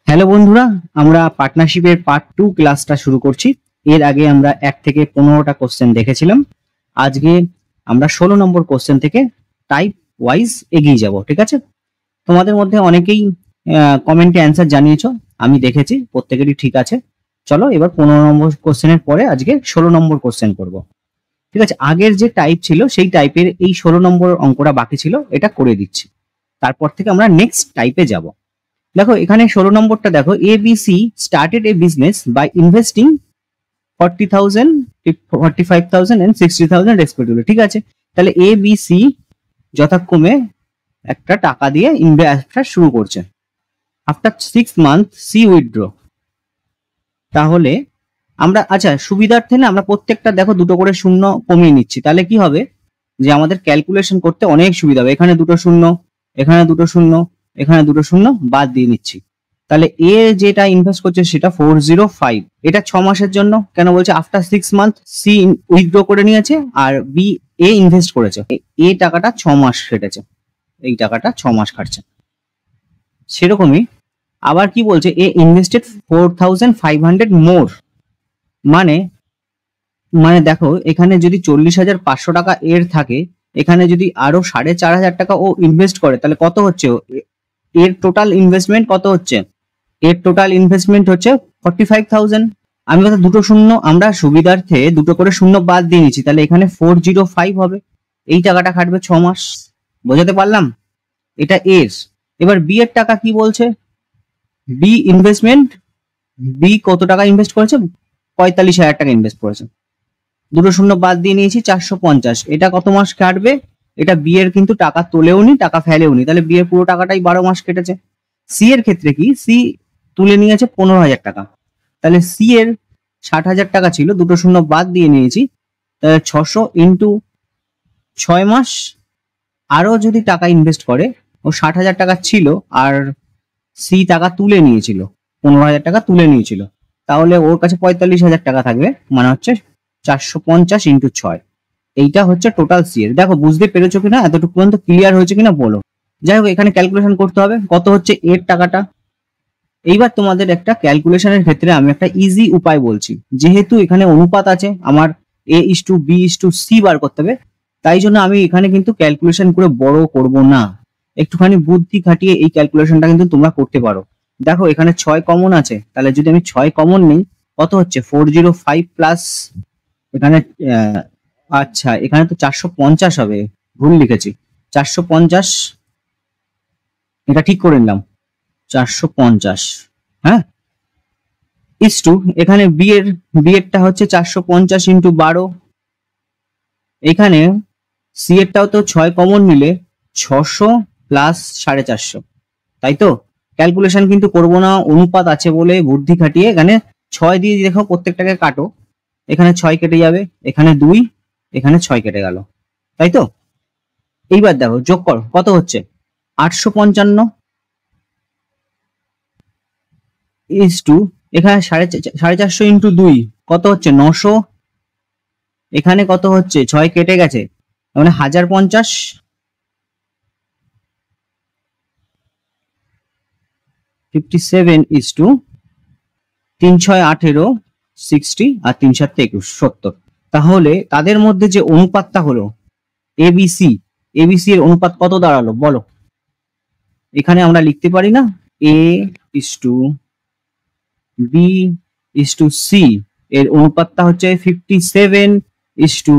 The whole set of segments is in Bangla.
হ্যালো বন্ধুরা, আমরা পার্টনারশিপের পার্ট 2 ক্লাসটা শুরু করছি। এর আগে আমরা 1 থেকে 15টা কোশ্চেন দেখেছিলাম। আজকে আমরা 16 নম্বর কোশ্চেন থেকে টাইপ ওয়াইজ এগিয়ে যাব, ঠিক আছে? তোমাদের মধ্যে অনেকেই কমেন্টে অ্যান্সার জানিয়েছো, আমি দেখেছি প্রত্যেকেরই ঠিক আছে। চলো এবার 15 নম্বর কোশ্চেনের পরে আজকে 16 নম্বর কোশ্চেন করব, ঠিক আছে? আগের যে টাইপ ছিল সেই টাইপের এই 16 নম্বর অঙ্কটা বাকি ছিল, এটা করে দিচ্ছি। তারপর থেকে আমরা নেক্সট টাইপে যাব। দেখো এখানে 16 নম্বরটা দেখো, ABC started a business by investing 40,000, 45,000 and 60,000 respectively, ঠিক আছে? তাহলে ABC যথাক্রমে একটা টাকা দিয়ে ইনভেস্ট শুরু করছে। After 6 months C withdraw. তাহলে আমরা আচ্ছা সুবিধার্থে না আমরা প্রত্যেকটা দেখো দুটো করে শূন্য কমিয়ে নিচ্ছি, তাহলে কি হবে যে আমাদের ক্যালকুলেশন করতে অনেক সুবিধা হবে। এখানে দুটো শূন্য, এখানে দুটো শূন্য, এখানে দুটো শূন্য বাদ দিয়ে নিচ্ছি। তাহলে এ যেটা ইনভেস্ট করছে সেটা 405, এটা 6 মাসের জন্য। কেন বলছে আফটার 6 মান্থ সি উইথড্র করে নিয়েছে আর বি এ ইনভেস্ট করেছে, এ টাকাটা 6 মাস কেটেছে, এই টাকাটা 6 মাস কাটছে। সেরকমই আবার কি বলছে, এ ইনভেস্টেড 4,500 মোর, মানে দেখো এখানে যদি 40,500 টাকা এর থাকে, এখানে যদি আরো 4,500 টাকা ও ইনভেস্ট করে, তাহলে কত হচ্ছে এর টোটাল ইনভেস্টমেন্ট? কত হচ্ছে এর টোটাল ইনভেস্টমেন্ট? হচ্ছে 45,000। আমি কথা দুটো শূন্য আমরা সুবিধার্থে দুটো করে শূন্য বাদ দিয়ে নিচ্ছি, তাহলে এখানে 405 হবে। এই টাকাটা খাটবে 6 মাস। বোঝাতে পারলাম? এটা এর। এবার বি এর টাকা কি বলছে, বি ইনভেস্টমেন্ট, বি কত টাকা ইনভেস্ট করেছে? 45,000 টাকা ইনভেস্ট করেছে। দুটো শূন্য বাদ দিয়ে নিয়েছি, 450। এটা কত মাস কাটবে? এটা বি এর কিন্তু টাকা তোলেও নি, টাকা ফেলেও নি, তাহলে বি এর পুরো টাকাটাই 12 মাস কেটেছে। সি এর ক্ষেত্রে কি, সি তুলে নিয়েছে 15,000 টাকা, তাহলে সি এর 60,000 টাকা ছিল, দুটো শূন্য বাদ দিয়ে নিয়েছি, তাহলে 600 ইন্টু 6 মাস। আরো যদি টাকা ইনভেস্ট করে, ও 60,000 টাকা ছিল আর সি টাকা তুলে নিয়েছিল, 15,000 টাকা তুলে নিয়েছিল, তাহলে ওর কাছে 45,000 টাকা থাকবে, মানে হচ্ছে 450 ইন্টু 6। এইটা হচ্ছে টোটাল সি এর। দেখো বুঝতে পেরেছো কিনা, এতটুকু পর্যন্ত ক্লিয়ার হয়েছে কিনা বলো। যাই হোক এখানে ক্যালকুলেশন করতে হবে কত হচ্ছে এর টাকাটা। এইবার তোমাদের একটা ক্যালকুলেশনের ক্ষেত্রে আমি একটা ইজি উপায় বলছি। যেহেতু এখানে অনুপাত আছে, আমার A/B/C বার করতে হবে, তাই জন্য আমি এখানে কিন্তু ক্যালকুলেশন করে বড় করব না, একটুখানি বুদ্ধি খাটিয়ে এই ক্যালকুলেশনটা কিন্তু তোমরা করতে পারো। দেখো এখানে 6 কমন আছে, তাহলে যদি আমি 6 কমন নিই কত হচ্ছে 405 প্লাস এখানে আচ্ছা এখানে তো 450 হবে, ভুল লিখেছি। 450, এটা ঠিক করে নিলাম, 450, হ্যাঁ, ইস টু এখানে বি এরটা হচ্ছে 450 ইন্টু 12। এখানে সি এরটাও তো 6 কমন নিলে 600 প্লাস 450, তাই তো? ক্যালকুলেশন কিন্তু করবো না, অনুপাত আছে বলে বুদ্ধি খাটিয়ে এখানে 6 দিয়ে দেখো প্রত্যেকটাকে কাটো, এখানে 6 কেটে যাবে, এখানে 2, এখানে 6 কেটে গেল, তাই তো? এইবার দেখো যোগ করো কত হচ্ছে 855 ইস টু এখানে 450 ইন্টু 2 কত হচ্ছে 900, এখানে কত হচ্ছে 6 কেটে গেছে, মানে 1050, 57 ইস টু 3 6 18 60 আর 3 7 21 70। তাহলে তাদের মধ্যে যে অনুপাতটা হলো এবিসি এর অনুপাত কত দাঁড়ালো বলো? এখানে আমরা লিখতে পারি না A is to B is to C, এর অনুপাতটা হচ্ছে 57 ইস টু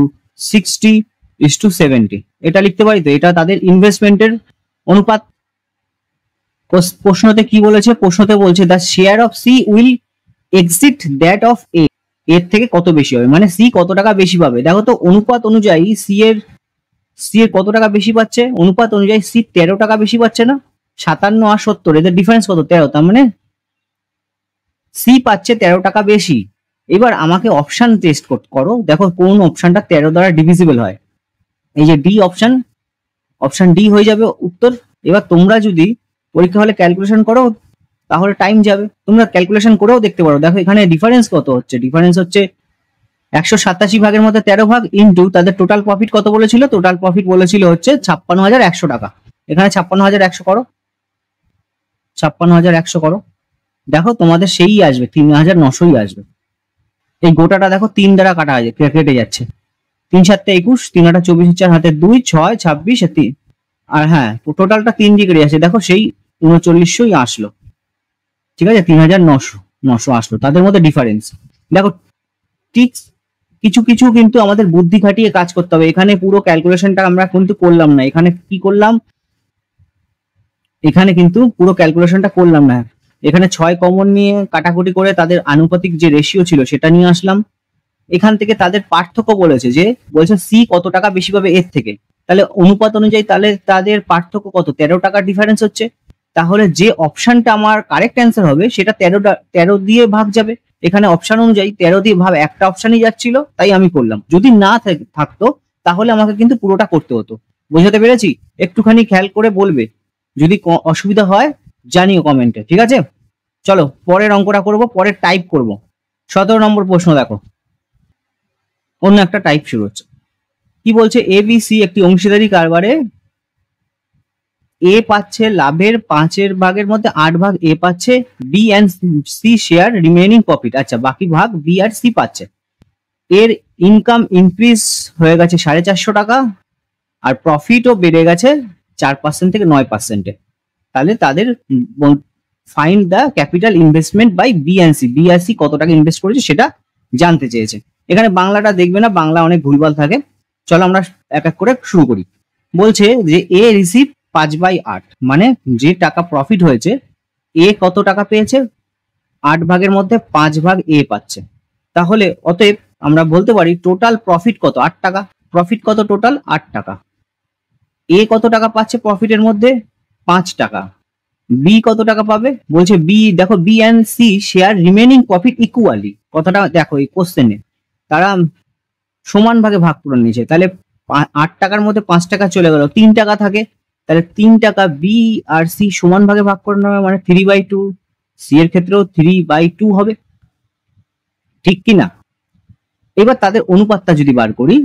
60 ইস টু 70, এটা লিখতে পারি তো? এটা তাদের ইনভেস্টমেন্টের অনুপাত। প্রশ্নতে কি বলেছে? প্রশ্নতে বলছে the share of C will exit that of A, এর থেকে কত বেশি হবে, মানে সি কত টাকা বেশি পাবে। দেখো তো অনুপাত অনুযায়ী সি এর কত টাকা বেশি পাচ্ছে? অনুপাত অনুযায়ী সি 13 টাকা বেশি পাচ্ছে না? 57 আর 70 এদের ডিফারেন্স কত? 13, তার মানে সি পাচ্ছে 13 টাকা বেশি। এবার আমাকে অপশন টেস্ট করো, দেখো কোন অপশনটা 13 দ্বারা ডিভিজিবল হয়। এই যে ডি অপশন, অপশন ডি হয়ে যাবে উত্তর। এবার তোমরা যদি পরীক্ষা হলে ক্যালকুলেশন করো তাহলে টাইম যাবে, তোমরা ক্যালকুলেশন করেও দেখতে পারো। দেখো এখানে ডিফারেন্স কত হচ্ছে, ডিফারেন্স হচ্ছে 187 ভাগের মধ্যে 13 ভাগ ইন্টু তাদের টোটাল প্রফিট কত বলেছিল? টোটাল প্রফিট বলেছিল হচ্ছে 56,100 টাকা। এখানে 56,100 করো, 56,100 করো, দেখো তোমাদের সেই আসবে 3,900ই আসবে। এই গোটাটা দেখো 3 দ্বারা কাটা হয়ে কেটে যাচ্ছে। 3 7 21, 3 8 24, 4 হাতে 2, 6 26 আর 3, আর হ্যাঁ টোটালটা 3 দিয়ে কেটে যাচ্ছে, দেখো সেই 3900ই আসলো। ঠিক আছে, 3,900 আসলো, তাদের মধ্যে ডিফারেন্স দেখো। ঠিক কিছু কিছু কিন্তু আমাদের বুদ্ধি খাটিয়ে কাজ করতে হবে। এখানে পুরো ক্যালকুলেশনটা আমরা কিন্তু করলাম না। এখানে কি করলাম, এখানে কিন্তু পুরো ক্যালকুলেশনটা করলাম না। এখানে 6 কমন নিয়ে কাটাকুটি করে তাদের আনুপাতিক যে রেশিও ছিল সেটা নিয়ে আসলাম। এখান থেকে তাদের পার্থক্য বলেছে, যে বলছে সি কত টাকা বেশি পাবে এর থেকে, তাহলে অনুপাত অনুযায়ী তাহলে তাদের পার্থক্য কত, 13 টাকার ডিফারেন্স হচ্ছে। তাহলে যে অপশনটা আমার কারেক্ট অ্যান্সার হবে সেটা 13 দিয়ে ভাগ যাবে। এখানে অপশন অনুযায়ী 13 দিয়ে ভাগ, একটা অপশনই যাচ্ছিল তাই আমি করলাম। যদি না থাকতো তাহলে আমাকে কিন্তু পুরোটা করতে হতো। বোঝাতে পেরেছি? একটুখানি খেয়াল করে বলবে, যদি অসুবিধা হয় জানিও কমেন্টে, ঠিক আছে? চলো পরের অঙ্কটা করব, পরের টাইপ করব। 17 নম্বর প্রশ্ন দেখো, অন্য একটা টাইপ শুরু হচ্ছে। কি বলছে, এবিসি একটি অংশীদারি কারবারে এ পাচ্ছে লাভের 5 ভাগের মধ্যে 8 ভাগ এ পাচ্ছে, B and C share remaining profit. আচ্ছা, বাকি ভাগ বি আর সি পাচ্ছে। এর ইনকাম ইনক্রিজ হয়ে গেছে 450 টাকা, আর প্রফিটও বেড়ে গেছে 4% থেকে 9%। তাহলে তাদের find the capital investment by B and C. B আর সি কত টাকা ইনভেস্ট করেছে সেটা জানতে চেয়েছে। এখানে বাংলাটা দেখবে না, বাংলা অনেক ভুলভাল থাকে। চলো আমরা এক এক করে শুরু করি। বলছে যে এ রিসিভ 5/8, মানে যে টাকা প্রফিট হয়েছে এ কত টাকা পেয়েছে, 8 ভাগের মধ্যে 5 ভাগ এ পাচ্ছে। তাহলে অতএব আমরা বলতে পারি টোটাল প্রফিট কত, 8 টাকা। প্রফিট কত টোটাল, 8 টাকা। এ কত টাকা পাচ্ছে প্রফিটের মধ্যে, 5 টাকা। বি কত টাকা পাবে, বলছে বি, দেখো B and C share remaining profit equally. কথাটা দেখো এই কোশ্চেনে তারা সমান ভাগে ভাগ করে নিয়েছে। তাহলে 8 টাকার মধ্যে 5 টাকা চলে গেল, 3 টাকা থাকে। তাহলে 3 টাকা বি আর সি সমান ভাগে ভাগ করে নেওয়া, মানে 3/2। সি এর ক্ষেত্রেও 3/2 হবে, ঠিক কি না? এবার তাদের অনুপাতটা যদি বার করি,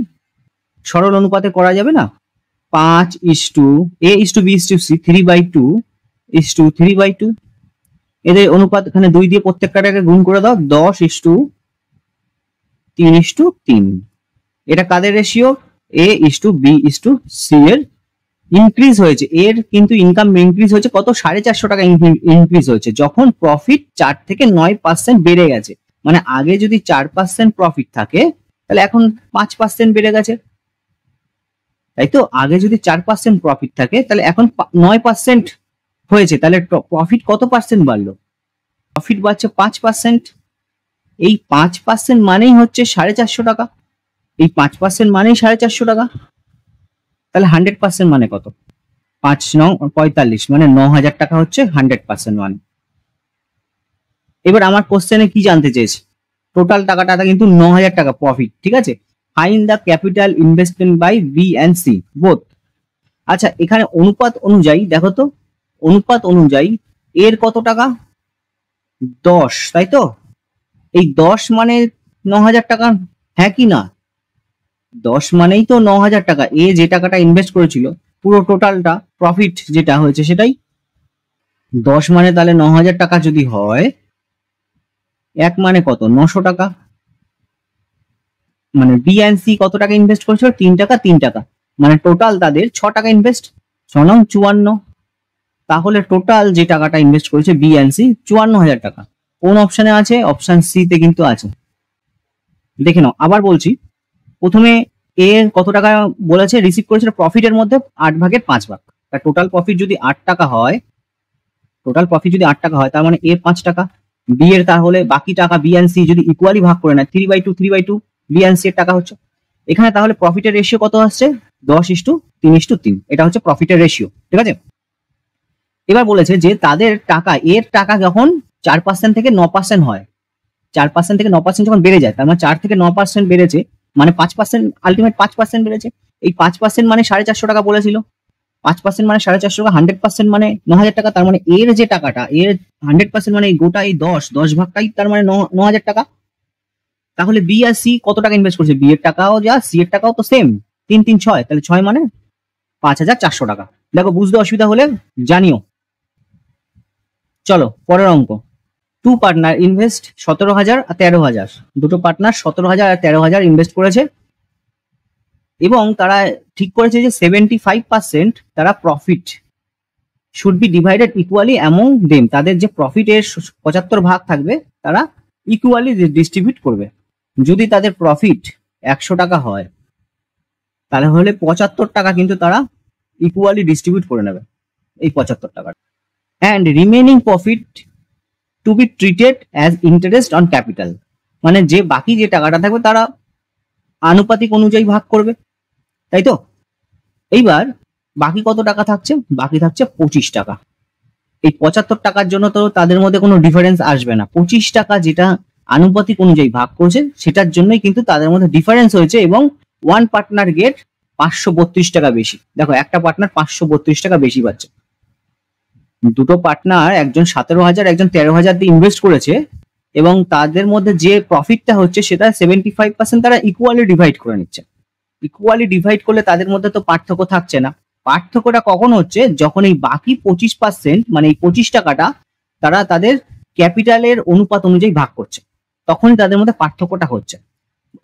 সরল অনুপাতে করা যাবে না? 5:a:b:c, 3/2:3/2। এদের অনুপাত এখানে 2 দিয়ে প্রত্যেকটাকে গুণ করে দাও, 10:3:3। এটা কাদের রেশিও, a:b:c এর। ইনক্রিজ হয়েছে, এর কিন্তু ইনকাম ইনক্রিজ হয়েছে কত, 450 টাকা ইনক্রিজ হয়েছে, যখন প্রফিট 4 থেকে 9% বেড়ে গেছে। মানে আগে যদি 4% প্রফিট থাকে তাহলে এখন 5% বেড়ে গেছে, তাই তো? আগে যদি 4% প্রফিট থাকে তাহলে এখন 9% হয়েছে, তাহলে প্রফিট কত পার্সেন্ট বাড়লো, প্রফিট বাড়ছে 5%। এই 5% মানেই হচ্ছে 450 টাকা, এই 5% মানেই 450 টাকা। তাহলে 100% মানে কত, 5×9 = 45, মানে 9,000 টাকা হচ্ছে 100% মানে। এবার আমার কোশ্চেনে কি জানতে চেয়েছে, টোটাল টাকাটা কিন্তু 9,000 টাকা প্রফিট, ঠিক আছে? Find the capital investment by B and C both. আচ্ছা, এখানে অনুপাত অনুযায়ী দেখো তো, অনুপাত অনুযায়ী এর কত টাকা, 10, তাই তো? এই 10 মানে 9,000 টাকা, হ্যাঁ কি না? 10 মানেই তো 9,000 টাকা। এ যে টাকাটা ইনভেস্ট করেছিল পুরো টোটালটা প্রফিট যেটা হয়েছে সেটাই 10, মানে তাহলে 9,000 টাকা যদি হয়, এক মানে কত, 900 টাকা। মানে বি এন্ড সি কত টাকা ইনভেস্ট করেছিল, 3 টাকা 3 টাকা, মানে টোটাল তাদের 6 টাকা ইনভেস্ট, 6×9 = 54। তাহলে টোটাল যে টাকাটা ইনভেস্ট করেছে বি এন্ড সি 54,000 টাকা। কোন অপশনে আছে, অপশন সি তে কিন্তু আছে। দেখে নাও, আবার বলছি। প্রথমে এ কত টাকা বলেছে, রিসিভ করেছিল প্রফিটের মধ্যে 8 ভাগের 5 ভাগ। তার টোটাল প্রফিট যদি 8 টাকা হয়, টোটাল প্রফিট যদি 8 টাকা হয়, তার মানে এ 5 টাকা। বি এর তাহলে বাকি টাকা বি এন্ড সি যদি ইকুয়ালি ভাগ করে নেয়, 3/2 বি এন্ড সি এর টাকা হচ্ছে। এখানে তাহলে প্রফিটের রেশিও কত আসছে, 10:3:3। এটা হচ্ছে প্রফিটের রেশিও, ঠিক আছে? এবার বলেছে যে তাদের টাকা, এর টাকা যখন 4% থেকে 9% হয়, 4% থেকে 9% যখন বেড়ে যায়, তার মানে 4 থেকে 9% বেড়েছে, মানে 5%, আলটিমেট 5% বেড়েছে। এই 5% মানে 450 টাকা বলেছিল, 5% মানে 450 টাকা, 100% মানে 9,000 টাকা। তার মানে এর যে টাকাটা, এর 100% মানে এই গোটা এই 10 ভাগটাই তার মানে 9,000 টাকা। তাহলে বি আর সি কত টাকা ইনভেস্ট করছে, বি এর টাকাও যা সি এর টাকাও তো সেম, 3×3=6, তাহলে 6 মানে 5,400 টাকা। দেখো বুঝতে অসুবিধা হলে জানিও। চলো পরের অঙ্ক। টু পার্টনার ইনভেস্ট 17,000 আর 13,000, দুটো পার্টনার 17,000 আর 13,000 ইনভেস্ট করেছে এবং তারা ঠিক করেছে যে 75% তারা profit should be divided equally among them, তাদের যে প্রফিটের 75 ভাগ থাকবে তারা ইকুয়ালি ডিস্ট্রিবিউট করবে। যদি তাদের প্রফিট 100 টাকা হয় তাহলে হলে 75 টাকা কিন্তু তারা ইকুয়ালি ডিস্ট্রিবিউট করে নেবে এই 75 টাকা। And remaining profit to be treated as interest on capital, মানে যে বাকি যে টাকাটা থাকবে তারা আনুপাতিক অনুযায়ী ভাগ করবে, তাই তো? এইবার বাকি কত টাকা থাকছে? বাকি থাকছে 25 টাকা। এই 75 টাকার জন্য তো তাদের মধ্যে কোনো ডিফারেন্স আসবে না, 25 টাকা যেটা আনুপাতিক অনুযায়ী ভাগ করছে সেটার জন্যই কিন্তু তাদের মধ্যে ডিফারেন্স হয়েছে এবং ওয়ান পার্টনার গেট 532 টাকা বেশি। দেখো একটা পার্টনার 532 টাকা বেশি পাচ্ছে। দুটো পার্টনার, একজন 17,000 একজন 13,000 দিয়ে ইনভেস্ট করেছে এবং তাদের মধ্যে যে প্রফিটটা হচ্ছে সেটা 75% তারা ইকুয়ালি ডিভাইড করে নিচ্ছে। ইকুয়ালি ডিভাইড করলে তাদের মধ্যে তো পার্থক্য থাকছে না। পার্থক্যটা কখন হচ্ছে? যখন এই বাকি 25%, মানে এই 25 টাকাটা তারা তাদের ক্যাপিটালের অনুপাত অনুযায়ী ভাগ করছে, তখনই তাদের মধ্যে পার্থক্যটা হচ্ছে।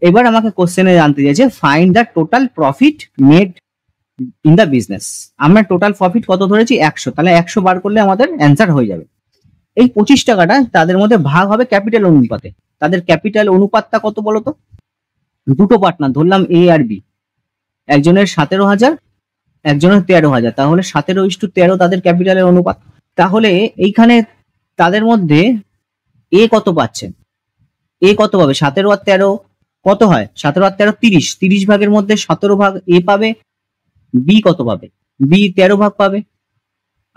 এবার আমাকে কোশ্চেনে জানতে চাইছে find the total profit made in the business. আমরা টোটাল প্রফিট কত ধরেছি? 100, তাহলে 100 বার করলে আমাদের অ্যান্সার হয়ে যাবে। এই 25 টাকাটা তাদের মধ্যে ভাগ হবে ক্যাপিটাল অনুপাতে। তাদের ক্যাপিটাল অনুপাতটা কত বলতো? দুটো পার্টনার ধরলাম এ আর বি, একজনের 17,000 একজনের 13,000, তাহলে 17:13 তাদের ক্যাপিটালের অনুপাত। তাহলে এইখানে তাদের মধ্যে এ কত পাচ্ছে? এ কত পাবে? 17 আর 13 কত হয়? 17 আর 13 30, 30 ভাগের মধ্যে 17 ভাগ এ পাবে, বি কত পাবে? বি 13 ভাগ পাবে।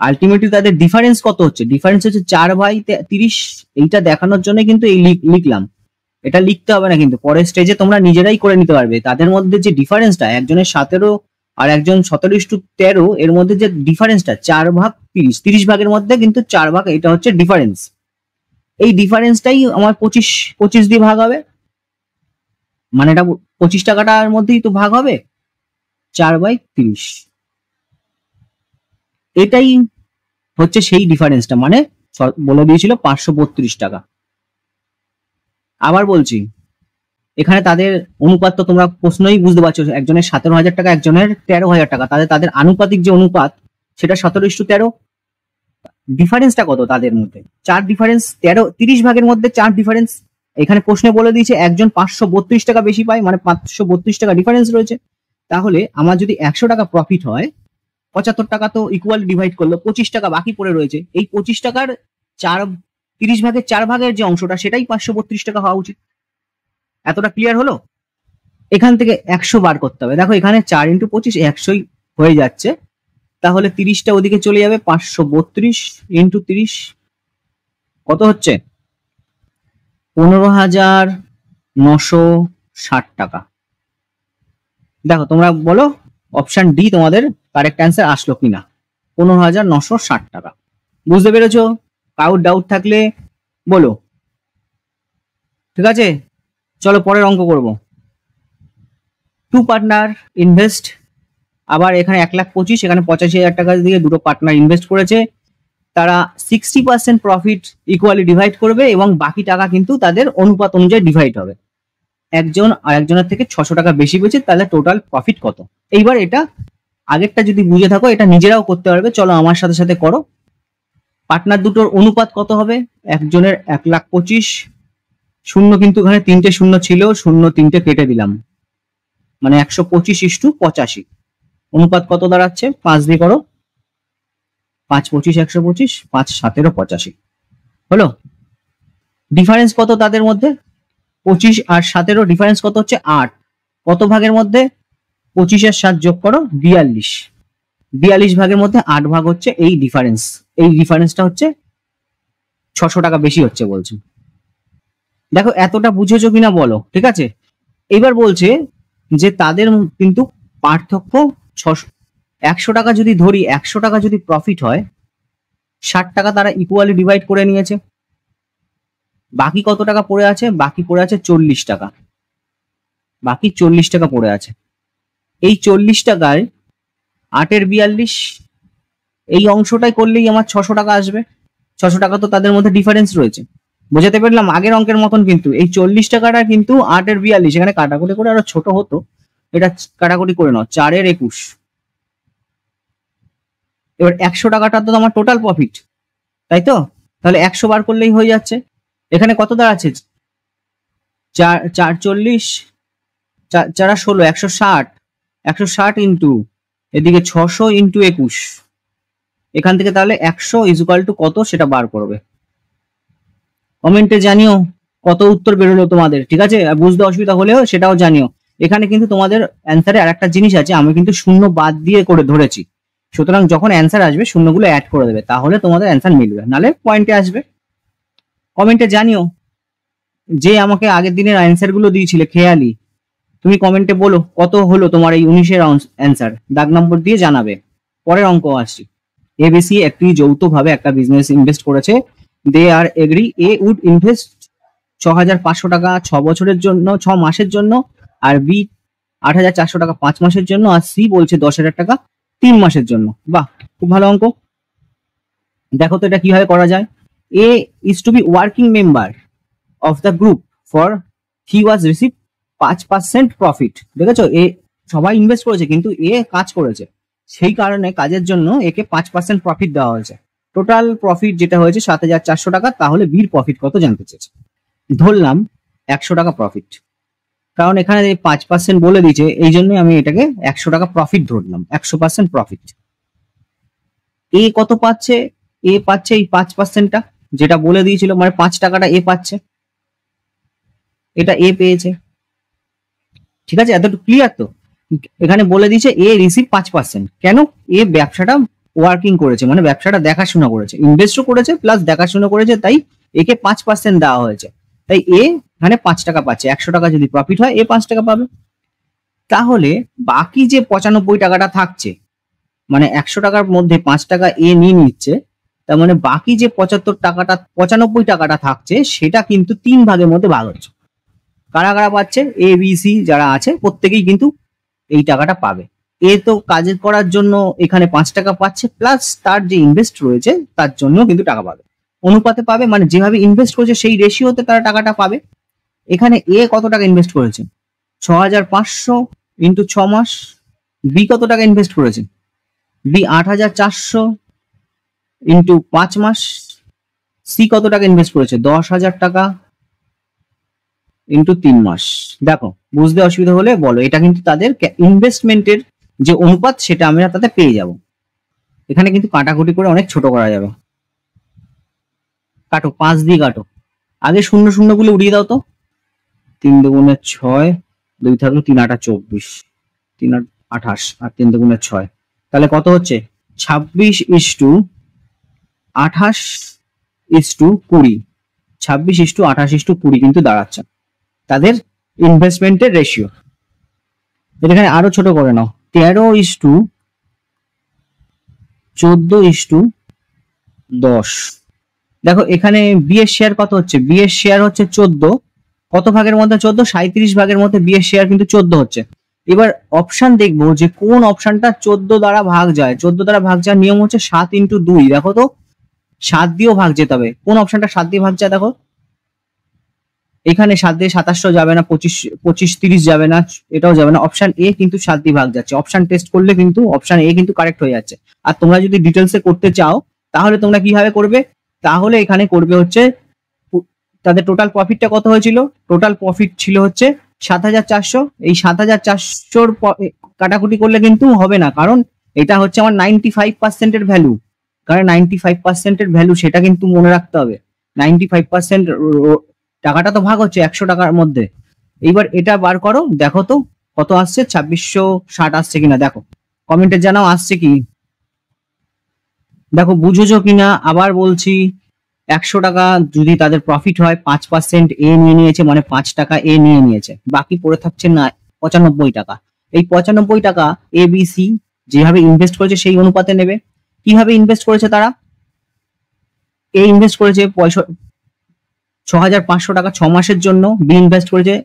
আলটিমেটলি তাদের ডিফারেন্স কত হচ্ছে? ডিফারেন্স হচ্ছে 4/30। এইটা দেখানোর জন্য কিন্তু এই লিখলাম, এটা লিখতে হবে না, কিন্তু পরের স্টেজে তোমরা নিজেরাই করে নিতে পারবে। তাদের মধ্যে যে ডিফারেন্সটা, একজনের 17 আর একজন 17:13, এর মধ্যে যে ডিফারেন্সটা 4/30, 30 ভাগের মধ্যে কিন্তু 4 ভাগ, এটা হচ্ছে ডিফারেন্স। এই ডিফারেন্সটাই আমার 25 দিয়ে ভাগ হবে, মানে এটা 25 টাকাটার মধ্যেই তো ভাগ হবে 4/30। এটাই হচ্ছে সেই ডিফারেন্সটা, মানে বলে দিয়েছিল 532 টাকা। আবার বলছি, এখানে তাদের অনুপাত তো তোমরা প্রশ্নই বুঝতে পারছো, একজনের 17,000 টাকা একজনের 13,000 টাকা, তাদের আনুপাতিক যে অনুপাত সেটা 17:13। ডিফারেন্সটা কত তাদের মধ্যে? 4 ডিফারেন্স, 30 ভাগের মধ্যে 4 ডিফারেন্স। এখানে প্রশ্নে বলে দিয়েছে একজন 532 টাকা বেশি পায়, মানে 532 টাকা ডিফারেন্স রয়েছে। তাহলে আমার যদি 100 টাকা প্রফিট হয়, 75 টাকা তো ইকুয়াল ডিভাইড করলো, 25 টাকা বাকি পড়ে রয়েছে। এই 25 টাকার 30 ভাগের 4 ভাগের যে অংশটা সেটাই 532 টাকা হওয়া উচিত। এতটা ক্লিয়ার হলো? এখান থেকে 100 বার করতে হবে। দেখো এখানে 4 × 25 100ই হয়ে যাচ্ছে, তাহলে 30টা ওদিকে চলে যাবে, 532 × 30 কত হচ্ছে? 15,960 টাকা। দেখো তোমরা বলো অপশন ডি তোমাদের কারেক্ট অ্যান্সার আসলো কিনা। 15,960 টাকা। বুঝতে পেরেছো? কাউর ডাউট থাকলে বলো। ঠিক আছে, চলো পরের অঙ্ক করব। টু পার্টনার ইনভেস্ট, আবার এখানে 1,25,000, এখানে 85,000 টাকা দিয়ে দুটো পার্টনার ইনভেস্ট করেছে। তারা 60% প্রফিট ইকুয়ালি ডিভাইড করবে এবং বাকি টাকা কিন্তু তাদের অনুপাত অনুযায়ী ডিভাইড হবে। একজন আর একজনের থেকে 600 টাকা বেশি পেয়েছে, তাহলে টোটাল প্রফিট কত? এইবার এটা আগেরটা যদি বুঝে থাকো এটা নিজেরাও করতে পারবে, চলো আমার সাথে সাথে করো। পার্টনার দুটোর অনুপাত কত হবে? একজনের 1,25,000, শূন্য কিন্তু এখানে 3টে শূন্য ছিল, শূন্য 3টে কেটে দিলাম, মানে 125:85। অনুপাত কত দাঁড়াচ্ছে? 5 দিয়ে করো, 5 25 125, 5 17 85 হলো। ডিফারেন্স কত তাদের মধ্যে? 25 আর 17 ডিফারেন্স কত হচ্ছে? 8। কত ভাগের মধ্যে? 25 আর 7 যোগ করো, 42। 42 ভাগের মধ্যে 8 ভাগ হচ্ছে এই ডিফারেন্স। এই ডিফারেন্সটা হচ্ছে 600 টাকা বেশি হচ্ছে বলছে। দেখো এতটা বুঝেছো কিনা বলো। ঠিক আছে, এবার বলছে যে তাদের কিন্তু পার্থক্য 100 টাকা যদি ধরি, 100 টাকা যদি প্রফিট হয়, 60 টাকা তারা ইকুয়ালি ডিভাইড করে নিয়েছে। বাকি কত টাকা পড়ে আছে? বাকি পড়ে আছে 40 টাকা। বাকি 40 টাকা পড়ে আছে। এই 40 টাকায় 8 এর 42, এই অংশটাই করলেই আমার 600 টাকা আসবে। 600 টাকা তো তাদের মধ্যে ডিফারেন্স রয়েছে। বোঝাতে পারলাম? আগের অঙ্কের মতন কিন্তু এই 40 টাকাটা কিন্তু 8 এর 42, এখানে কাটাকুটি করে আরো ছোট হতো, এটা কাটাকুটি করে নাও, 4 এর 21। এবার 100 টাকাটা তো আমার টোটাল প্রফিট, তাই তো? তাহলে 100 বার করলেই হয়ে যাচ্ছে। এখানে কত দাঁড়াচ্ছে? 440, 4 আর 16, 160, 160 ইন্টু এদিকে 600 ইন্টু 21। এখান থেকে তাহলে 100 ইজ ইকুয়াল টু কত সেটা বার করবে। কমেন্টে জানিও কত উত্তর বেরোলো তোমাদের, ঠিক আছে? বুঝতে অসুবিধা হলেও সেটাও জানিও। এখানে কিন্তু তোমাদের অ্যান্সারে আর একটা জিনিস আছে, আমি কিন্তু শূন্য বাদ দিয়ে করে ধরেছি, সুতরাং যখন অ্যান্সার আসবে শূন্যগুলো অ্যাড করে দেবে, তাহলে তোমাদের অ্যান্সার মিলবে, নালে পয়েন্টে আসবে। কমেন্টে জানিও, যে আমাকে আগের দিনের অ্যান্সার গুলো দিয়েছিলে খেয়ালি, তুমি কমেন্টে বলো কত হলো তোমার এই 19-এর অ্যান্সার, দাগ নম্বর দিয়ে জানাবে। পরের অঙ্ক আসছি। এবিসি একটি যৌথভাবে একটা বিজনেস ইনভেস্ট করেছে। দে আর এগ্রি এ উড ইনভেস্ট 6,500 টাকা 6 বছরের জন্য, 6 মাসের জন্য, আর বি 8,400 টাকা 5 মাসের জন্য, আর সি বলছে 10,000 টাকা 3 মাসের জন্য। বাহ, খুব ভালো অঙ্ক। দেখো তো এটা কিভাবে করা যায়। A is to be working member of the group for he was receive 5% profit. দেখেছো, এ সবাই ইনভেস্ট করেছে কিন্তু এ কাজ করেছে, সেই কারণে কাজের জন্য একে 5% প্রফিট দেওয়া হয়েছে। টোটাল প্রফিট যেটা হয়েছে 7,400 টাকা। তাহলে বির প্রফিট কত জানতে চেয়েছে। ধরলাম 100 টাকা প্রফিট, কারণ এখানে 5% বলে দিয়েছে, এই জন্য আমি এটাকে 100 টাকা প্রফিট ধরলাম, 100% প্রফিট। এ কত পাচ্ছে? এ পাচ্ছে এই 5%টা যেটা বলে দিয়েছিল, মানে 5 টাকাটা এ পাচ্ছে, এটা এ পেয়েছে। ঠিক আছে, এতটুকু ক্লিয়ার তো? এখানে বলে দিয়েছে এ রিসিভ 5%। কেন? এ ব্যবসাটা ওয়ার্কিং করেছে, মানে ব্যবসাটা দেখাশোনা করেছে, ইনভেস্টও করেছে প্লাস দেখাশোনা করেছে, তাই একে 5% দেওয়া হয়েছে। তাই এ এখানে 5 টাকা পাচ্ছে। 100 টাকা যদি প্রফিট হয় এ 5 টাকা পাবে। তাহলে বাকি যে 95 টাকাটা থাকছে, মানে 100 টাকার মধ্যে 5 টাকা এ নিয়ে নিচ্ছে, তার মানে বাকি যে 95 টাকাটা থাকছে সেটা কিন্তু 3 ভাগের মধ্যে ভাগ হচ্ছে। কারা কারা পাচ্ছে? এ বি সি যারা আছে প্রত্যেকেই কিন্তু এই টাকাটা পাবে। এ তো কাজ করার জন্য এখানে 5 টাকা পাচ্ছে, প্লাস তার যে ইনভেস্ট রয়েছে তার জন্য কিন্তু টাকা পাবে, অনুপাতে পাবে, মানে যেভাবে ইনভেস্ট করেছে সেই রেশিওতে তারা টাকাটা পাবে। এখানে এ কত টাকা ইনভেস্ট করেছে? 6,500 ইন্টু 6 মাস। বি কত টাকা ইনভেস্ট করেছে? বি 8,400 ইন্টু 5 মাস। সি কত টাকা ইনভেস্ট করেছে? 10,000 টাকা ইন্টু 3 মাস। দেখো, বুঝতে অসুবিধা হলে বলো। এটা কিন্তু তাদের ইনভেস্টমেন্টের যে অনুপাত সেটা আমরা তাতে পেয়ে যাব। এখানে কিন্তু কাটাকুটি করে অনেক ছোট করা যাবে। কাটো, 5 দিয়ে কাটো। আগে শূন্য শূন্য গুলো উড়িয়ে দাও তো। 3 দুগুণে 6, 2 থাকলো 3 8 24, 3 8 28, আর 3 দুগুণে 6, তাহলে কত হচ্ছে? 26:28:20, 26:28:20 কিন্তু দাঁড়াচ্ছে তাদের ইনভেস্টমেন্টের রেশিও। এখানে আরো ছোট করে নাও, 13:14:10। দেখো এখানে বি এর শেয়ার কত হচ্ছে? বি এর শেয়ার হচ্ছে 14। কত ভাগের মধ্যে 14? 37 ভাগের মধ্যে বি এর শেয়ার কিন্তু 14 হচ্ছে। এবার অপশন দেখবো যে কোন অপশনটা 14 দ্বারা ভাগ যায়। 14 দ্বারা ভাগ যাওয়ার নিয়ম হচ্ছে 7 ইন্টু 2। দেখো তো, 7 দিয়েও ভাগ যেতে হবে। কোন অপশনটা 7 দিয়ে ভাগ যায়? দেখো এখানে 7 দিয়ে 2700 যাবে না, 25 যাবে না, এটাও যাবে না। অপশন এ কিন্তু 7 দিয়ে ভাগ যাচ্ছে। অপশন টেস্ট করলে কিন্তু অপশন এ কিন্তু কারেক্ট হয়ে যাচ্ছে। আর তোমরা যদি ডিটেলসে করতে চাও তাহলে তোমরা কিভাবে করবে? তাহলে এখানে করবে হচ্ছে, তাদের টোটাল প্রফিটটা কত হয়েছিল? টোটাল প্রফিট ছিল হচ্ছে 7,400। এই 7,400 কাটাকুটি করলে কিন্তু হবে না, কারণ এটা হচ্ছে আমার 95% এর ভ্যালু। কারণ 95% এর ভ্যালু সেটা কিন্তু মনে রাখতে হবে। 95% টাকাটা তো ভাগ হচ্ছে 100 টাকার মধ্যে। এইবার এটা বার করো, দেখো তো কত আসছে। 2660 আসছে কিনা দেখো, কমেন্টে জানাও আসছে কি। দেখো বুঝেছো কিনা আবার বলছি। 100 টাকা যদি তাদের প্রফিট হয়, 5% এ নিয়ে নিয়েছে, মানে 5 টাকা এ নিয়ে নিয়েছে, বাকি পড়ে থাকছে না 95 টাকা। এই 95 টাকা এ বি সি যেভাবে ইনভেস্ট করেছে সেই অনুপাতে নেবে। কিভাবে ইনভেস্ট করেছে তারা? এ ইনভেস্ট করেছে 6,500 টাকা 6 মাসের জন্য, বি ইনভেস্ট করেছে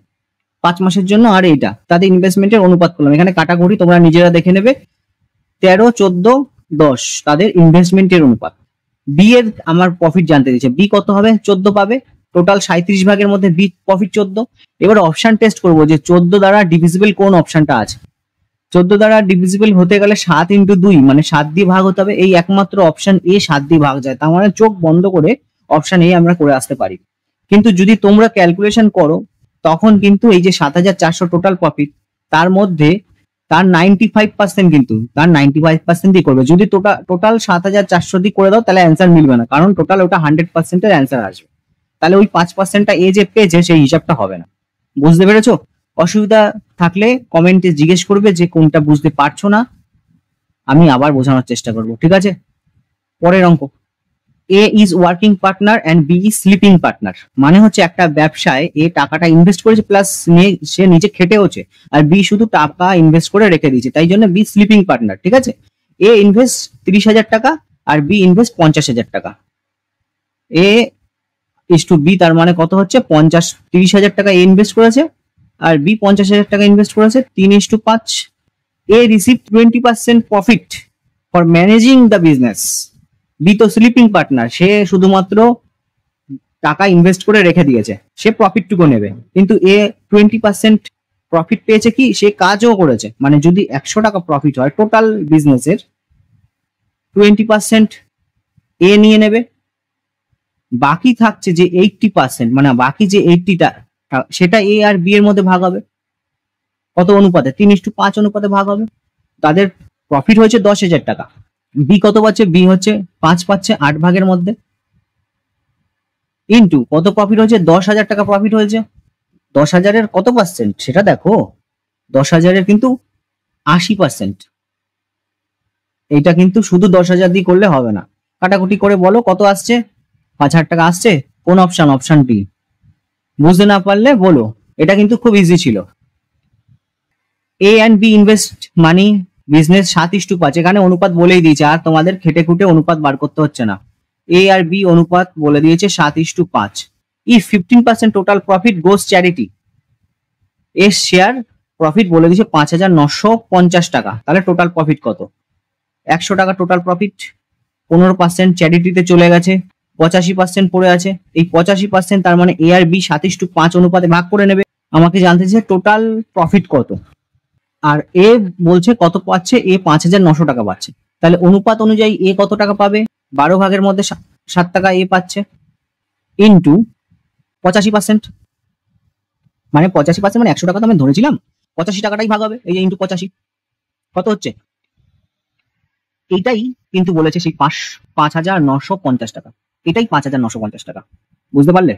5 মাসের জন্য, আর এইটা তাদের ইনভেস্টমেন্টের অনুপাত করলাম। এখানে কাটাকুটি তোমরা নিজেরা দেখে নেবে। 13, 14, 10 তাদের ইনভেস্টমেন্টের অনুপাত। বি এর আমার প্রফিট জানতে দিয়েছে, বি কত হবে? 14 পাবে। টোটাল 37 ভাগের মধ্যে বি প্রফিট 14। এবার অপশন টেস্ট করব যে 14 দ্বারা ডিভিজিবল কোন অপশনটা আছে। 14 দ্বারা ডিভিজিবল হতে গেলে 7 ইন্টু 2 মানে 7 দিয়ে ভাগ হতে হবে। এই একমাত্র অপশন এ 7 দিয়ে ভাগ যায়, তার মানে চোখ বন্ধ করে অপশন এ আমরা করে আসতে পারি। কিন্তু যদি তোমরা ক্যালকুলেশন করো তখন কিন্তু এই যে 7400 টোটাল প্রফিট, তার মধ্যে তার 95% কিন্তু তার 95% দিয়ে করবে। যদি টোটাল 7400 দিয়ে করে দাও তাহলে অ্যান্সার মিলবে না, কারণ টোটাল ওটা 100% এর অ্যান্সার আসবে। তাহলে ওই 5%টা এ যে পেয়েছে সেই হিসাবটা হবে না। বুঝতে পেরেছো? অসুবিধা থাকলে কমেন্টে জিজ্ঞেস করবে যে কোনটা বুঝতে পারছো না, আমি আবার বোঝানোর চেষ্টা করব। ঠিক আছে? পরের অঙ্ক, A is working partner and B is sleeping partner. মানে হচ্ছে একটা ব্যবসায় এ টাকাটা ইনভেস্ট করেছে প্লাস সে নিজে খেটেওছে, আর বি শুধু টাকা ইনভেস্ট করে রেখে দিয়েছে, তাই জন্য বি স্লিপিং পার্টনার। ঠিক আছে? এ ইনভেস্ট 30,000 টাকা আর বি ইনভেস্ট 50,000 টাকা। এ ইস টু বি, তার মানে কত হচ্ছে 30,000 টাকা এ ইনভেস্ট করেছে আর বি 50,000 টাকা ইনভেস্ট করেছে, 3:5। A receive 20% profit for managing the business. B তো স্লিপিং পার্টনার, সে শুধুমাত্র টাকা ইনভেস্ট করে রেখে দিয়েছে, সে প্রফিটটুকু নেবে। কিন্তু এ 20% প্রফিট পেয়েছে, কি সে কাজও করেছে। মানে যদি 100 টাকা প্রফিট হয় টোটাল বিজনেসের, 20% এ নিয়ে নেবে, বাকি থাকছে যে 80%, মানে বাকি যে 80টা সেটা এ আর বি এর মধ্যে ভাগ হবে। কত অনুপাতে? 3:5 অনুপাতে ভাগ হবে। তাদের প্রফিট হয়েছে 10,000 টাকা। বি কত পাচ্ছে? বি হচ্ছে 5 পাচ্ছে 8 ভাগের মধ্যে, ইন্টু কত প্রফিট হয়েছে? 10,000 টাকা প্রফিট হয়েছে। 10,000-এর কত পার্সেন্ট সেটা দেখো, 10,000-এর কিন্তু 80%। এইটা কিন্তু শুধু 10,000 দিয়ে করলে হবে না, কাটাকুটি করে বলো কত আসছে? 5,000 টাকা আসছে। কোন অপশন? Option D. বুঝতে না পারলে বলো, এটা কিন্তু খুব ইজি ছিল। A and B invest money business 7:5, এখানে অনুপাত বলেই দিয়েছে, আর তোমাদের খেটে খুটে অনুপাত বার করতে হচ্ছে না। এ আর বি অনুপাত বলে দিয়েছে 7:5। If 15% total profit goes charity, এর শেয়ার প্রফিট বলে দিয়েছে 5,950 টাকা। তাহলে টোটাল প্রফিট কত? 100 টাকা টোটাল প্রফিট, 15% চ্যারিটিতে চলে গেছে, 85% পড়ে আছে। এই 85% তার মানে এ আর বি 7:5 অনুপাতে ভাগ করে নেবে। আমাকে জানতে চাই টোটাল প্রফিট কত, আর এ বলছে কত পাচ্ছে? এ 5,900 টাকা পাচ্ছে। তাহলে অনুপাত অনুযায়ী এ কত টাকা পাবে? 12 ভাগের মধ্যে 7 টাকা এ পাচ্ছে, ইন্টু 85%, মানে 85% মানে 100 টাকা তো আমি ধরেছিলাম, 85 টাকাটাই ভাগ হবে, এই যে ইন্টু 85 কত হচ্ছে? এটাই কিন্তু বলেছে সেই 5,950 টাকা। এটাই 5,950 টাকা। বুঝতে পারলে?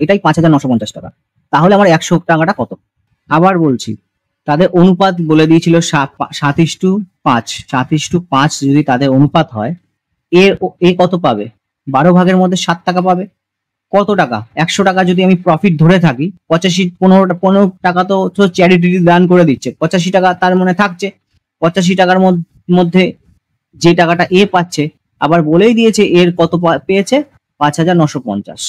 এটাই 5,950 টাকা। তাহলে আমার 100 টাকাটা কত? আবার বলছি, তাদের অনুপাত বলে দিয়েছিল 7:5। 7:5 যদি তাদের অনুপাত হয়, এ কত পাবে? 12 ভাগের মধ্যে 7 টাকা পাবে। কত টাকা? 100 টাকা যদি আমি প্রফিট ধরে থাকি, 15 টাকা তো চ্যারিটি দান করে দিচ্ছে, 85 টাকা তার মানে থাকছে। 85 টাকার মধ্যে যে টাকাটা এ পাচ্ছে, আবার বলেই দিয়েছে এর কত পেয়েছে? 5,950।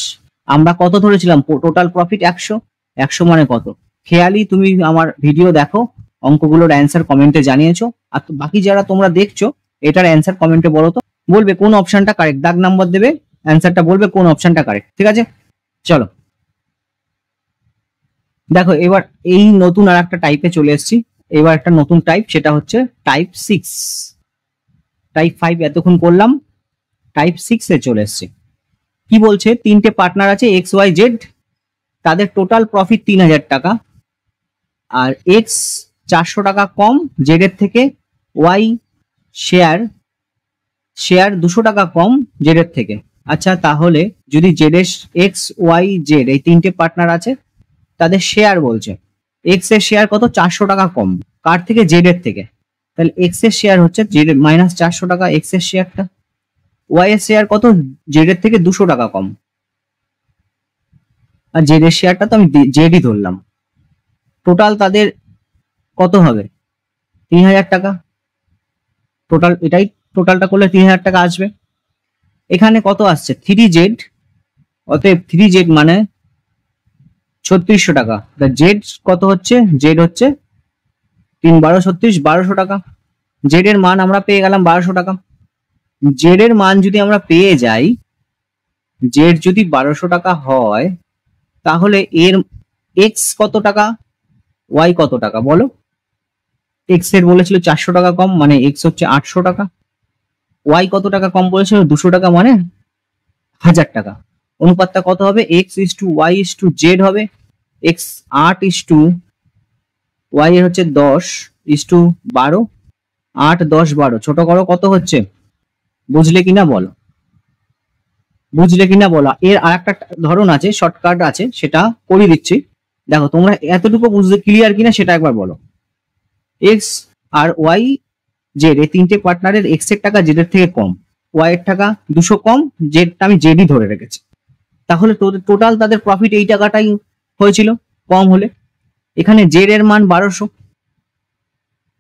আমরা কত ধরেছিলাম? Total profit 100। 100 মানে কত? খেয়ালি তুমি আমার ভিডিও দেখো, অঙ্কগুলোর অ্যান্সার কমেন্টে জানিয়েছো, আর বাকি যারা তোমরা দেখছো এটার অ্যান্সার কমেন্টে বলো তো, বলবে কোন অপশনটা কারেক্ট, দাগ নাম্বার দেবে, অ্যান্সারটা বলবে কোন অপশনটা কারেক্ট। ঠিক আছে? চলো দেখো, এবার এই নতুন আর একটা টাইপে চলে এসেছি। এবার একটা নতুন টাইপ, সেটা হচ্ছে টাইপ 6। টাইপ 5 এতক্ষণ করলাম, টাইপ 6 এ চলে এসেছি। কি বলছে? 3টে পার্টনার আছে এক্স ওয়াই জেড, তাদের টোটাল প্রফিট 3,000 টাকা, আর এক্স 400 টাকা কম জেড এর থেকে, ওয়াই শেয়ার 200 টাকা কম জেড এর থেকে। আচ্ছা, তাহলে যদি জেড এর এক্স ওয়াই জেড এই 3টে পার্টনার আছে, তাদের শেয়ার বলছে এক্স এর শেয়ার কত? 400 টাকা কম, কার থেকে? জেড এর থেকে। তাহলে এক্স এর শেয়ার হচ্ছে জেড মাইনাস 400 টাকা এক্স এর শেয়ারটা, ওয়াই এর শেয়ার কত? জেড এর থেকে 200 টাকা কম, আর জেড এর শেয়ারটা তো আমি জেডই ধরলাম। টোটাল তাদের কত হবে? 3,000 টাকা টোটাল। এটাই টোটালটা করলে 3,000 টাকা আসবে। এখানে কত আসছে? 3Z, অতএব 3Z মানে 3600 টাকা। জেড কত হচ্ছে? জেড হচ্ছে 3×12 = 1200 টাকা। জেড এর মান আমরা পেয়ে গেলাম 1200 টাকা। জেড এর মান যদি আমরা পেয়ে যাই, জেড যদি 1200 টাকা হয় তাহলে এর এক্স কত টাকা, ওয়াই কত টাকা বলো? এক্স এর বলেছিল 400 টাকা কম, মানে এক্স হচ্ছে 800 টাকা। ওয়াই কত টাকা কম বলেছিল? 200 টাকা, মানে 1000 টাকা। অনুপাতটা কত হবে? X is to Y is to Z হবে। এক্স 8 ইস টু ওয়াই এর হচ্ছে 10 ইস টু 12। 8 10 12 ছোট করো, কত হচ্ছে? বুঝলে কিনা বলো, বুঝলে কিনা বলো। এর আর একটা ধরন আছে, শর্টকাট আছে, সেটা করে দিচ্ছি। দেখো তোমরা এতটুকু বুঝতে ক্লিয়ার কিনা সেটা একবার বলো। এক্স আর ওয়াই জেড এই তিনটে পার্টনারের এক্স এর টাকা জেড এর থেকে কম, ওয়াই এর টাকা 200 কম, জেডটা আমি জেডই ধরে রেখেছি। তাহলে টোটাল তাদের প্রফিট এই টাকাটাই হয়েছিল কম হলে। এখানে জেড এর মান 1200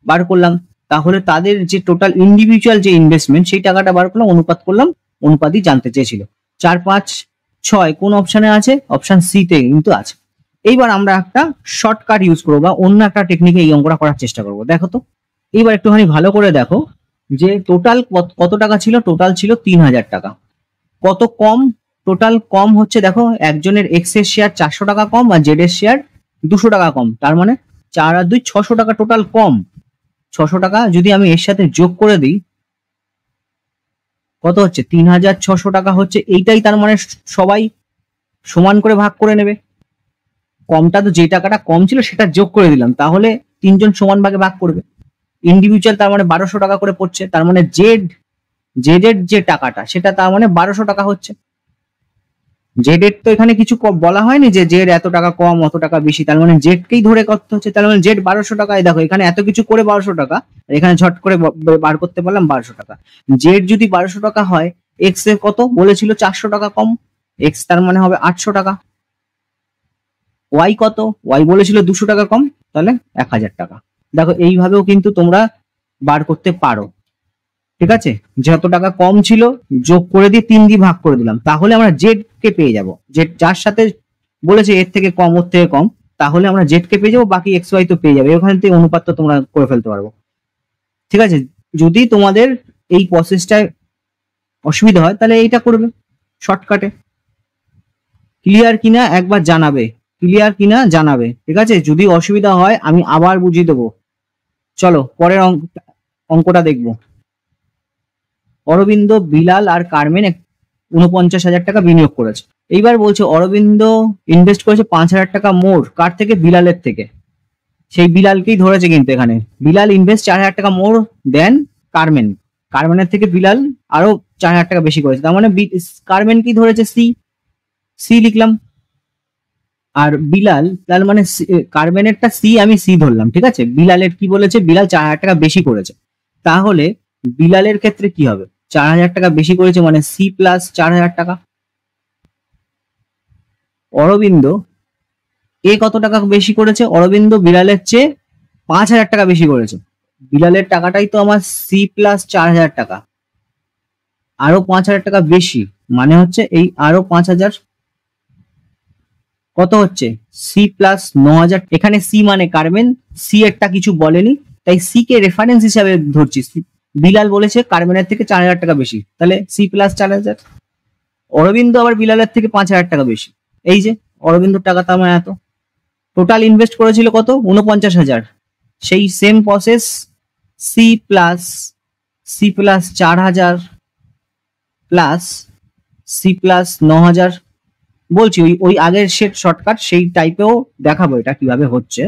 বার করলাম, তাহলে তাদের যে টোটাল ইন্ডিভিজুয়াল যে ইনভেস্টমেন্ট সেই টাকাটা বার করলাম, অনুপাত করলাম, অনুপাতই জানতে চেয়েছিল। 4 5 6 কোন অপশনে আছে? অপশন সি তে কিন্তু আছে। এইবার আমরা একটা শর্টকাট ইউজ করবো বা অন্য একটা টেকনিকে এই অঙ্কটা করার চেষ্টা করবো। দেখো তো এইবার একটুখানি ভালো করে দেখো যে টোটাল কত টাকা ছিল। টোটাল ছিল 3000 টাকা। কত কম? টোটাল কম হচ্ছে, দেখো একজনের এক্স এর শেয়ার 400 টাকা কম আর জেড এর শেয়ার 200 টাকা কম, তার মানে 4 আর 2 600 টাকা টোটাল কম। 600 টাকা যদি আমি এর সাথে যোগ করে দিই কত হচ্ছে? 3600 টাকা হচ্ছে। এইটাই তার মানে সবাই সমান করে ভাগ করে নেবে। কমটা তো যে টাকাটা কম ছিল সেটা যোগ করে দিলাম, তাহলে তিনজন সমান ভাগে ভাগ করবে। ইন্ডিভিজুয়াল তার মানে 1200 টাকা করে পড়ছে, তার মানে জেড এর যে টাকাটা সেটা তার মানে 1200 টাকা হচ্ছে। জেড এর তো এখানে কিছু বলা হয়নি যে জেড এত টাকা কম অত টাকা বেশি, তার মানে জেড কেই ধরে করতে হচ্ছে। তার মানে জেড 1200 টাকায়, দেখো এখানে এত কিছু করে 1200 টাকা, এখানে ঝট করে বার করতে পারলাম 1200 টাকা। জেড যদি 1200 টাকা হয়, এক্স এর কত বলেছিল? 400 টাকা কম, এক্স তার মানে হবে 800 টাকা। ওয়াই কত? ওয়াই বলেছিল 200 টাকা কম, তাহলে 1000 টাকা। দেখো এইভাবেও কিন্তু তোমরা বার করতে পারো, ঠিক আছে? যত টাকা কম ছিল যোগ করে দিয়ে 3 দিয়ে ভাগ করে দিলাম, তাহলে আমরা জেড কে পেয়ে যাব। জেড যার সাথে বলেছে এর থেকে কম ওর থেকে কম, তাহলে আমরা জেড কে পেয়ে যাবো, বাকি এক্স ওয়াই তো পেয়ে যাবে। ওখান থেকে অনুপাতটা তোমরা করে ফেলতে পারবো, ঠিক আছে? যদি তোমাদের এই প্রসেসটায় অসুবিধা হয় তাহলে এইটা করবে শর্টকাটে। ক্লিয়ার কিনা একবার জানাবে, ক্লিয়ার কিনা জানাবে, ঠিক আছে? যদি অসুবিধা হয় আমি আবার বুঝিয়ে দেবো। চলো পরের অঙ্কটা দেখবো। অরবিন্দ, বিলাল আর কারমেন 49,000 টাকা বিনিয়োগ করেছে। এইবার বলছে অরবিন্দ ইনভেস্ট করেছে 5,000 টাকা মোর, কার থেকে? বিলালের থেকে। সেই বিলালকেই ধরেছে কিন্তু এখানে। বিলাল ইনভেস্ট 4,000 টাকা মোর দেন কারমেন, কারমেনের থেকে বিলাল আরো 4,000 টাকা বেশি করেছে, তার মানে কারমেন কি ধরেছে? সি, সি লিখলাম। আর বিলাল তার মানে কারমেনেরটা সি, আমি সি ধরলাম, ঠিক আছে? বিলালের কি বলেছে? বিলাল 4,000 টাকা বেশি করেছে, তাহলে বিলালের ক্ষেত্রে কি হবে? 4,000 টাকা বেশি করেছে মানে সি প্লাস 4,000 টাকা। অরবিন্দ এ কত টাকা বেশি করেছে? অরবিন্দ বিলালের চেয়ে 5,000 টাকা বেশি করেছে। বিলালের টাকাটাই তো আমার সি প্লাস 4,000 টাকা, আরো 5,000 টাকা বেশি, মানে হচ্ছে এই আরো 5,000 কত হচ্ছে? C plus 9,000। এখানে সি মানে কারমেন, সি এরটা কিছু বলেনি, তাই সি কে রেফারেন্স হিসাবে ধরছি। বিলাল বলেছে কারমেনের থেকে 4,000 টাকা বেশি, তাহলে সি প্লাস 4,000। অরবিন্দ আবার বিলালের থেকে 5,000 টাকা বেশি, এই যে অরবিন্দর টাকা তো আমার এত। টোটাল ইনভেস্ট করেছিল কত? 49,000। সেই same process, C plus 4,000 plus C plus 9,000। বলছি ওই আগের সেট শর্টকাট সেই টাইপেও দেখাবো এটা কিভাবে হচ্ছে।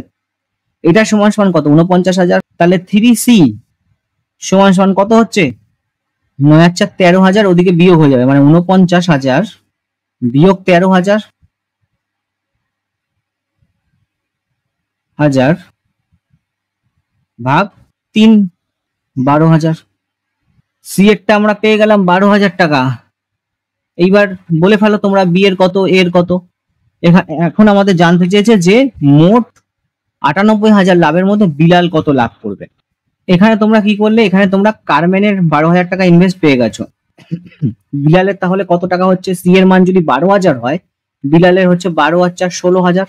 এটা সমান সমান কত? 49,000। তাহলে 3C সমান সমান কত হচ্ছে? 9,4 13,000, ওদিকে বিয়োগ হয়ে যাবে, মানে 49,000 বিয়োগ 13,000 ভাগ 3, 12,000। সি এরটা আমরা পেয়ে গেলাম 12,000 টাকা। এইবার বলে ফেলো তোমরা বি এর কত, এর কত। এখন আমাদের জানতে চেয়েছে যে মোট 98,000 লাভের মধ্যে বিলাল কত লাভ করবে। এখানে তোমরা কি করলে? এখানে তোমরা কারমেনের 12,000 টাকা ইনভেস্ট পেয়ে গেছো। বিলালের তাহলে কত টাকা হচ্ছে? সি এর মান যদি 12,000 হয়, বিলালের হচ্ছে 12 আর 4 16,000।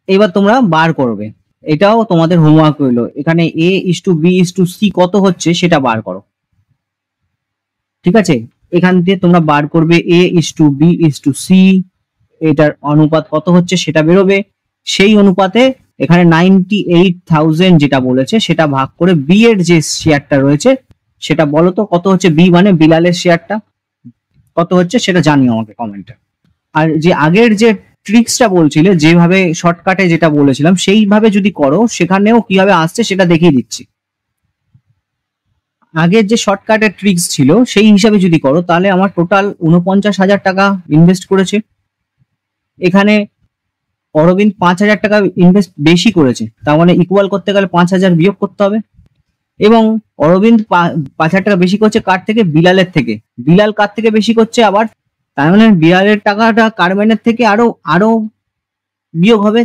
এবার তোমরা বার করবে, এটাও তোমাদের হোমওয়ার্ক রইলো। এখানে A is to B is to C কত হচ্ছে সেটা বার করো, ঠিক আছে? এখান থেকে তোমরা বার করবে A:B:C, এটার অনুপাত কত হচ্ছে সেটা বেরোবে। সেই অনুপাতে এখানে 98,000 যেটা বলেছে সেটা ভাগ করে বি এর যে শেয়ারটা রয়েছে সেটা বলো তো কত হচ্ছে। বি মানে বিলালের শেয়ারটা কত হচ্ছে সেটা জানিও আমাকে কমেন্টে। আর যে আগের যে ট্রিক্সটা বলছিলে, যেভাবে শর্টকাটে যেটা বলেছিলাম সেইভাবে যদি করো সেখানেও কিভাবে আসছে সেটা দেখিয়ে দিচ্ছি। আগের যে শর্টকাটের ট্রিক্স ছিল সেই হিসাবে যদি করো তাহলে আমার টোটাল 49,000 টাকা ইনভেস্ট করেছে। এখানে অরবিন্দ 5,000 টাকা ইনভেস্ট বেশি করেছে, তার মানে ইকুয়াল করতে গেলে 5,000 বিয়োগ করতে হবে। এবং অরবিন্দ 5,000 টাকা বেশি করছে কার থেকে? বিলালের থেকে। বিলাল কার থেকে বেশি করছে আবার? তার মানে বিলালের টাকাটা কারম্যানের থেকে আরো আরো বিয়োগ হবে,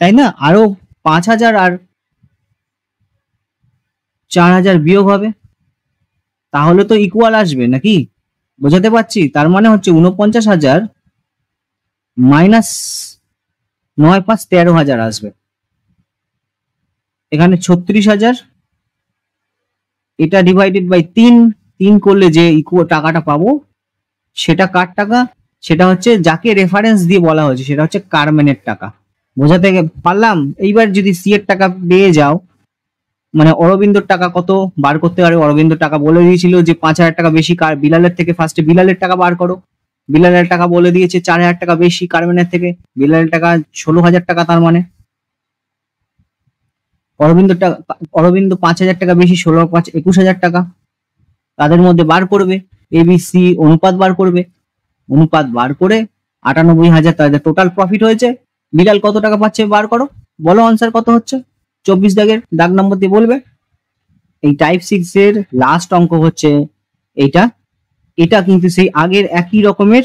তাই না? আরো 5,000 আর 4,000 বিয়োগ হবে, তাহলে তো ইকুয়াল আসবে নাকি? বোঝাতে পারছি? তার মানে হচ্ছে 49,000 মাইনাস 9×5 13,000 আসবে। এখানে 36,000, এটা ডিভাইডেড বাই 3 করলে যে টাকাটা পাবো সেটা কার টাকা? সেটা হচ্ছে যাকে রেফারেন্স দিয়ে বলা হয়েছে, সেটা হচ্ছে কারম্যানের টাকা। বোঝাতে পারলাম? এইবার যদি সি এর টাকা পেয়ে যাও, মানে অরবিন্দর টাকা কত বার করতে পারে? অরবিন্দর টাকা বলে দিয়েছিল যে 5,000 টাকা বেশি বিলালের থেকে, ফার্স্টে বিলালের টাকা বার করো। বিলালের টাকা বলে দিয়েছে 4,000 টাকা বেশি কারম্যানের থেকে, বিলালের টাকা 16,000 টাকা, তার মানে অরবিন্দ 5,000 টাকা বেশি, 16×5 21,000 টাকা। তাদের মধ্যে বার করবে ABC অনুপাত বার করবে, অনুপাত বার করে 98,000 তাদের টোটাল প্রফিট হয়েছে। বিলাল কত টাকা পাচ্ছে বার করো, বলো আনসার কত হচ্ছে। 24 দাগের দাগ নম্বর দিয়ে বলবে। এই টাইপ 6 এর লাস্ট অঙ্ক হচ্ছে এইটা। এটা কিন্তু সেই আগের একই রকমের,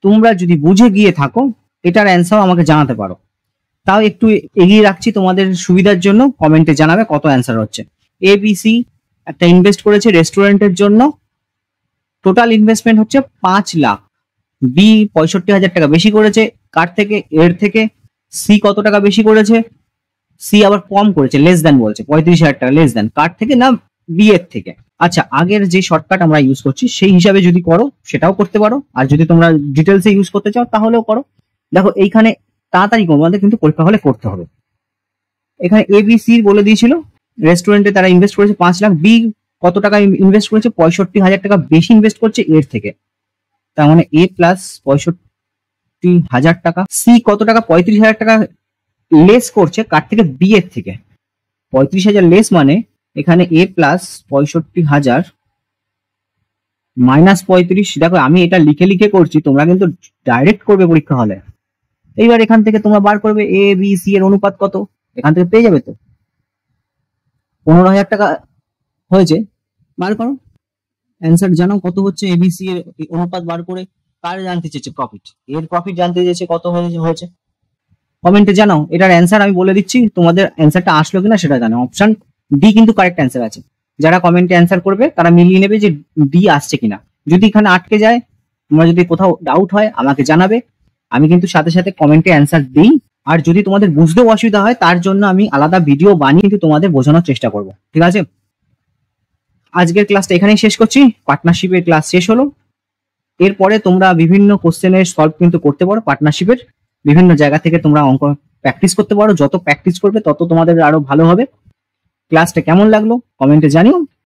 তোমরা যদি বুঝে গিয়ে থাকো এটার অ্যান্সার আমাকে জানাতে পারো। তাও একটু এগিয়ে রাখছি তোমাদের সুবিধার জন্য, কমেন্টে জানাবে কত অ্যান্সার হচ্ছে। ABC একটা ইনভেস্ট করেছে রেস্টুরেন্টের জন্য, টোটাল ইনভেস্টমেন্ট হচ্ছে 5 লাখ। বি 65,000 টাকা বেশি করেছে কার থেকে? এর থেকে। সি কত টাকা বেশি করেছে? সি আবার কম করেছে, লেস দ্যান বলছে, 35,000 টাকা লেস দ্যান কার থেকে? না বি এর থেকে। আচ্ছা, আগের যে শর্টকাট আমরা ইউজ করছি সেই হিসাবে যদি করো সেটাও করতে পারো, আর যদি তোমরা ডিটেলসে ইউজ করতে চাও তাহলেও করো। দেখো এইখানে তাড়াতাড়ি তোমাদের কিন্তু পরীক্ষা হলে করতে হবে। এখানে ABC বলে দিয়েছিল রেস্টুরেন্টে তারা ইনভেস্ট করেছে 5 লাখ, বি কত টাকা ইনভেস্ট করেছে? 65,000 টাকা বেশি ইনভেস্ট করছে এর থেকে, তার মানে A প্লাস 65,000 টাকা। সি কত টাকা? 35,000 টাকা লেস করছে কার থেকে? বি এর থেকে। 35,000 লেস মানে এখানে A প্লাস 65,000 মাইনাস 35। দেখো আমি এটা লিখে লিখে করছি, তোমরা কিন্তু ডাইরেক্ট করবে পরীক্ষা হলে। এইবার এখান থেকে তোমরা বার করবে ABC এর অনুপাত কত, এখান থেকে পেয়ে যাবে তো। 15,000 টাকা হয়েছে, বার করো অ্যান্সার জানাও কত হচ্ছে। ABC এর অনুপাত বার করে কার জানতে চেয়েছে? প্রফিট। এর প্রফিট জানতে চেয়েছে কত হয়েছে, কমেন্টে জানাও। এটার অ্যান্সার আমি বলে দিচ্ছি, তোমাদের অ্যান্সারটা আসলো কিনা সেটা জানাও। অপশন ডি কিন্তু কারেক্ট অ্যান্সার আছে। যারা কমেন্টে অ্যান্সার করবে তারা মিলিয়ে নেবে যে ডি আসছে কিনা। যদি এখানে আটকে যায়, তোমরা যদি কোথাও ডাউট হয় আমাকে জানাবে, আমি কিন্তু সাথে সাথে কমেন্টে অ্যান্সার দিই। আর যদি তোমাদের বুঝতেও অসুবিধা হয় তার জন্য আমি আলাদা ভিডিও বানিয়ে কিন্তু তোমাদের বোঝানোর চেষ্টা করব, ঠিক আছে? আজকের ক্লাসটা এখানেই শেষ করছি, পার্টনারশিপের ক্লাস শেষ হলো। এরপরে তোমরা বিভিন্ন কোশ্চেনের সলভ কিন্তু করতে পারো, পার্টনারশিপের বিভিন্ন জায়গা থেকে তোমরা অঙ্ক প্র্যাকটিস করতে পারো। যত প্র্যাকটিস করবে তত তোমাদের আরো ভালো হবে। ক্লাসটা কেমন লাগলো কমেন্টে জানিও।